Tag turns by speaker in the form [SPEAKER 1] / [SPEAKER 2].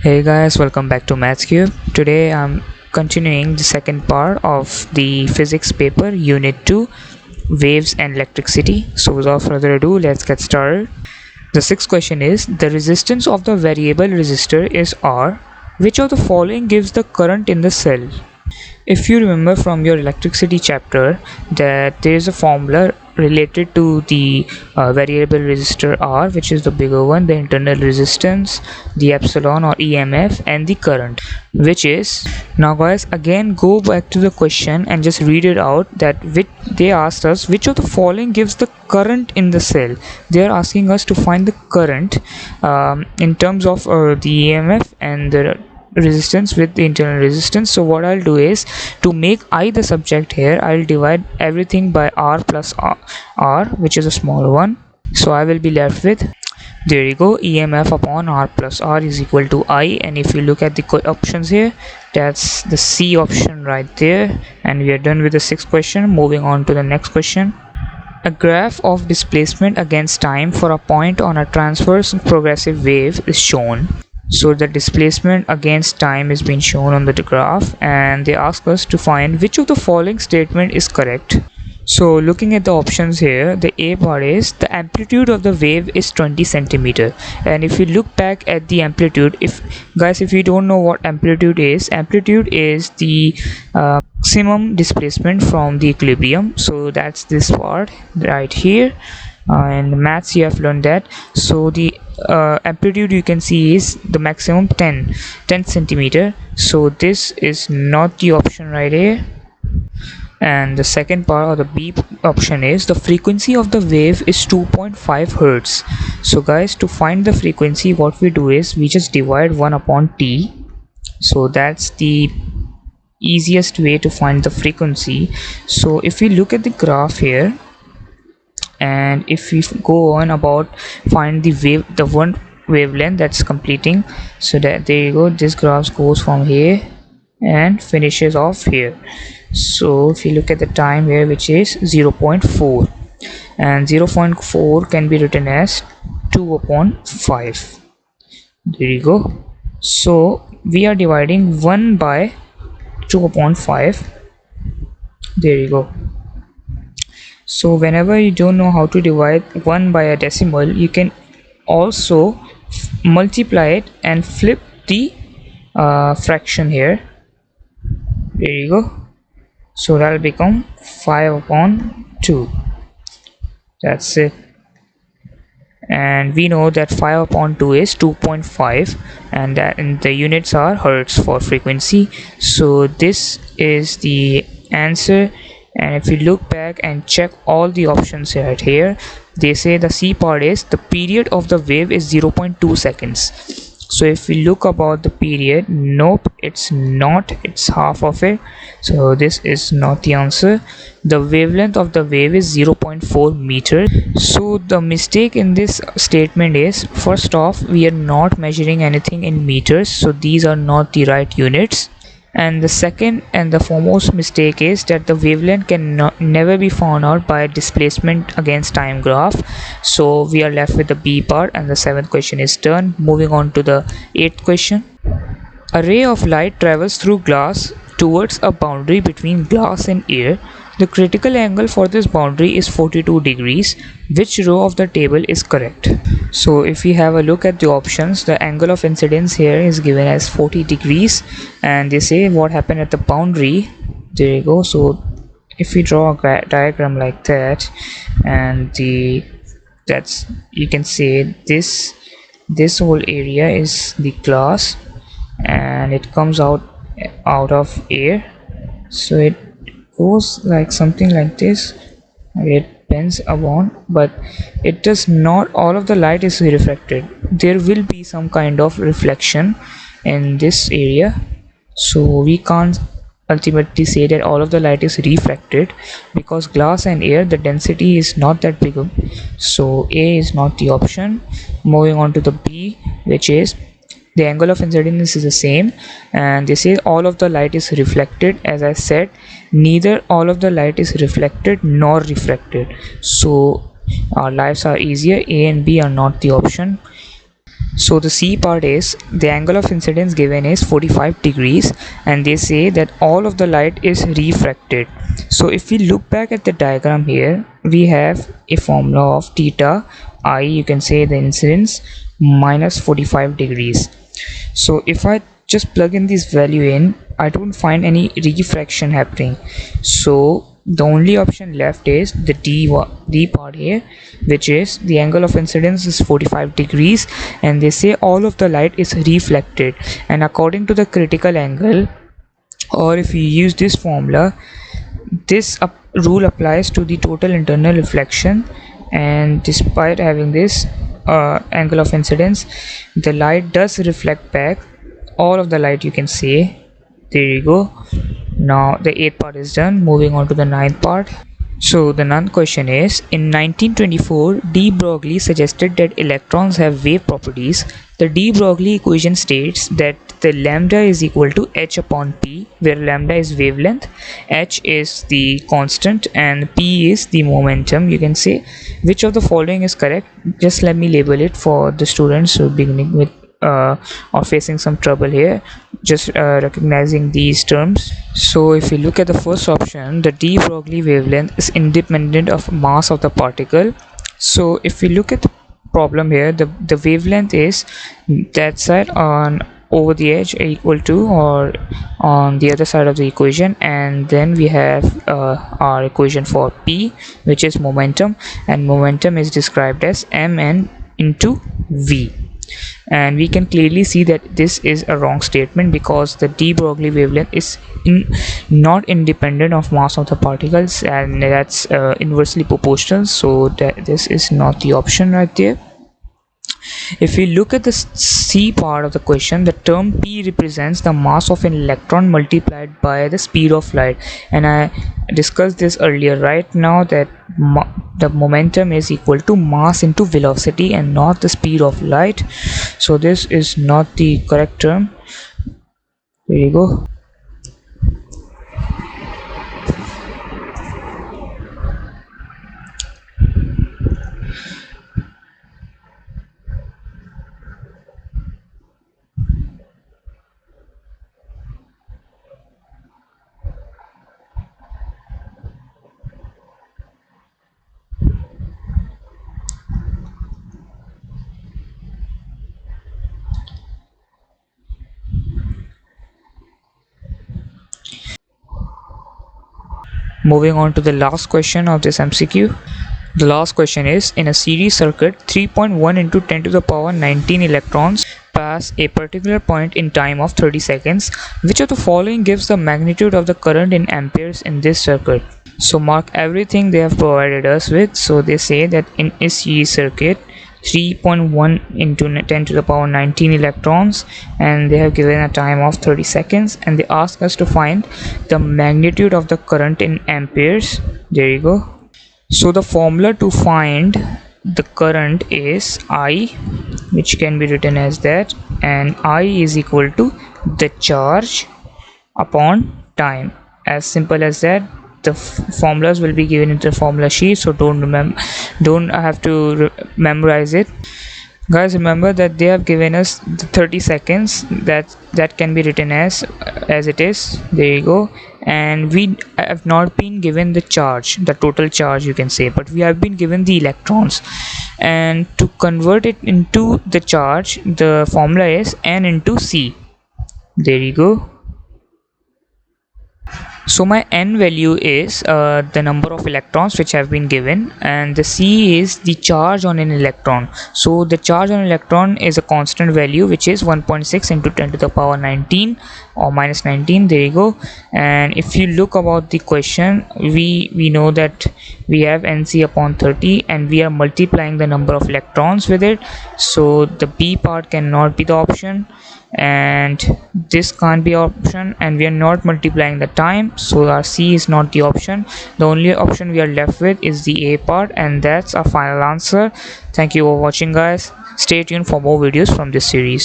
[SPEAKER 1] Hey guys, welcome back to MathsCube. Today I'm continuing the second part of the physics paper, Unit 2, Waves and Electricity. So without further ado, let's get started. The sixth question is, the resistance of the variable resistor is R. Which of the following gives the current in the cell? If you remember from your electricity chapter that there is a formula related to the variable resistor R, which is the bigger one, the internal resistance, the epsilon or EMF, and the current, which is, now guys, again go back to the question and just read it out, that which they asked us which of the following gives the current in the cell. They are asking us to find the current in terms of the EMF and the resistance with the internal resistance. So what I'll do is, to make I the subject here, I'll divide everything by R plus R, which is a small one. So I will be left with, there you go, EMF upon R plus R is equal to I. And if you look at the options here, that's the C option right there. And we are done with the sixth question. Moving on to the next question. A graph of displacement against time for a point on a transverse progressive wave is shown. So the displacement against time is being shown on the graph, and they ask us to find which of the following statement is correct. So looking at the options here, the A part is, the amplitude of the wave is 20 centimeter. And if you look back at the amplitude, if you don't know what amplitude is the maximum displacement from the equilibrium. So that's this part right here. In maths you have learned that. So the amplitude you can see is the maximum 10 centimeter. So this is not the option right here. And the second part, or the B option, is the frequency of the wave is 2.5 hertz. So guys, to find the frequency, what we do is we just divide 1 upon t. So that's the easiest way to find the frequency. So if we look at the graph here, and if we go on about find the wave, the one wavelength that's completing, so that there you go, this graph goes from here and finishes off here. So if you look at the time here, which is 0.4, and 0.4 can be written as 2 upon 5. There you go. So we are dividing 1 by 2 upon 5. There you go. So whenever you don't know how to divide 1 by a decimal, you can also multiply it and flip the fraction here. There you go. So that will become 5 upon 2. That's it. And we know that 5 upon 2 is 2.5, and the units are hertz for frequency. So this is the answer. And if you look back and check all the options right here, they say the C part is, the period of the wave is 0.2 seconds. So if we look about the period, nope, it's not, it's half of it. So this is not the answer. The wavelength of the wave is 0.4 meters. So the mistake in this statement is, first off, we are not measuring anything in meters, so these are not the right units. And the second and the foremost mistake is that the wavelength can never be found out by displacement against time graph. So we are left with the B part, and the seventh question is done. Moving on to the eighth question. A ray of light travels through glass towards a boundary between glass and air. The critical angle for this boundary is 42 degrees. Which row of the table is correct? So if we have a look at the options, the angle of incidence here is given as 40 degrees, and they say what happened at the boundary. There you go. So if we draw a diagram like that, and that's, you can say this whole area is the glass, and it comes out of air. So it goes like something like this. It bends around, but it does not, all of the light is reflected. There will be some kind of reflection in this area, so we can't ultimately say that all of the light is reflected, because glass and air, the density is not that big. So A is not the option. Moving on to the B, which is, the angle of incidence is the same, and they say all of the light is reflected. As I said, neither all of the light is reflected nor refracted, so our lives are easier. A and B are not the option. So the C part is the angle of incidence given is 45 degrees, and they say that all of the light is refracted. So if we look back at the diagram here, we have a formula of theta I, you can say the incidence, minus 45 degrees. So if I just plug in this value in, I don't find any refraction happening. So the only option left is the D part here, which is the angle of incidence is 45 degrees, and they say all of the light is reflected, and according to the critical angle, or if you use this formula, this rule applies to the total internal reflection, and despite having this angle of incidence, the light does reflect back, all of the light, you can say. There you go. Now the 8th part is done. Moving on to the 9th part. So the 9th question is, in 1924, de Broglie suggested that electrons have wave properties. The de Broglie equation states that the lambda is equal to h upon p, where lambda is wavelength, h is the constant, and p is the momentum, you can say. Which of the following is correct? Just let me label it for the students who are beginning with or facing some trouble here, just recognizing these terms. So if you look at the first option, the de Broglie wavelength is independent of mass of the particle. So if we look at the problem here, the wavelength is that side on over the edge equal to or on the other side of the equation, and then we have our equation for p, which is momentum, and momentum is described as mn into v. And we can clearly see that this is a wrong statement, because the de Broglie wavelength is not independent of mass of the particles, and that's inversely proportional, so that this is not the option right there. If we look at the C part of the question, the term P represents the mass of an electron multiplied by the speed of light, and I discussed this earlier. Right now that the momentum is equal to mass into velocity and not the speed of light, so this is not the correct term. There you go. Moving on to the last question of this MCQ. The last question is, in a series circuit, 3.1 into 10 to the power 19 electrons pass a particular point in time of 30 seconds. Which of the following gives the magnitude of the current in amperes in this circuit? So mark everything they have provided us with. So they say that in a series circuit, 3.1 into 10 to the power 19 electrons, and they have given a time of 30 seconds, and they ask us to find the magnitude of the current in amperes. There you go. So the formula to find the current is I, which can be written as that, and I is equal to the charge upon time. As simple as that. The formulas will be given in the formula sheet, so don't have to memorize it, guys. Remember that they have given us the 30 seconds, that can be written as it is. There you go. And we have not been given the charge, the total charge, you can say, but we have been given the electrons, and to convert it into the charge, the formula is n into c. There you go. So my n value is the number of electrons which have been given, and the c is the charge on an electron. So the charge on an electron is a constant value, which is 1.6 into 10 to the power 19 or minus 19. There you go. And if you look about the question, we know that we have nc upon 30, and we are multiplying the number of electrons with it, so the b part cannot be the option, and this can't be option, and we are not multiplying the time, so our c is not the option. The only option we are left with is the a part, and that's our final answer. Thank you for watching, guys. Stay tuned for more videos from this series.